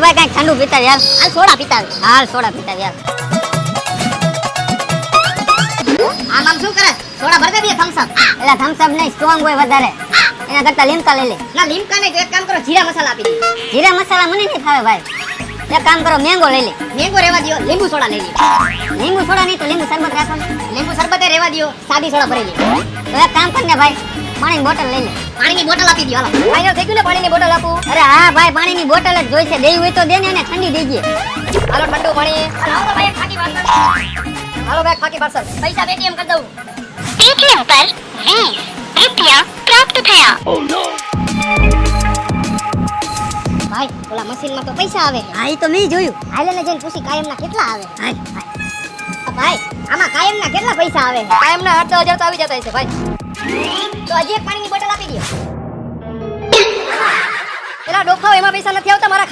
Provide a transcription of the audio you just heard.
ભાઈ કઈક ઠંડુ પીતા યાર. હાલ સોડા પીતા આવે. હાલ સોડા પીતા યાર. આમ આમ શું કરે? સોડા ભર દે બે થમ્સ અપ. એટલે થમ્સ અપ નહીં, સ્ટ્રોંગ હોય વધારે. એના કરતા લીમકા લઈ લે. ના લીમકા નહીં તો એક કામ કરો જીરા મસાલા આપી દે. જીરા મસાલા મને નહીં ફાવે ભાઈ. એક કામ કરો, મેંગો લઈ લે. મેંગો રેવા દ્યો, લીંબુ સોડા લઈ લે. લીંબુ સોડા નહીં તો લીંબુ શરબત રાખો ને. લીંબુ શરબતે રેવા દ્યો, સાદી સોડા ભરી લે. તો એક કામ કર ને ભાઈ, પાણીની બોટલ લઈ લે. પાણીની બોટલ આપી દ્યો હાલો. ફાઈનલ થઈ ગયું ને પાણીની બોટલ આપું. અરે હા ભાઈ, પાણીની બોટલ જ જોઈશે. દેવી હોય તો દે ને, એને ઠંડી દેજે. હાલો ઠંડુ પાણી. હાલો ભાઈ એક ખાકી પાર્સલ. હાલો ભાઈ ખાકી પાર્સલ. પૈસા પેટીએમ કરી દઉં. पेटीएम पर 20 रुपया प्राप्त થયા। ભાઈ ઓલા મશીનમાં તો પૈસા આવે. હા ઈ તો મેં જોયું. હાલેને જઈને પૂછી કાયમના કેટલા આવે. હાય. ભાઈ આમાં કાયમના કેટલા પૈસા આવે? કાયમના 8-10,000 તો આવી જતા હશે ભાઈ. તો હજી એક પાણીની બોટલ આપી દો. પેલા ડોફાઓ એમાં પૈસા નથી આવતા મારા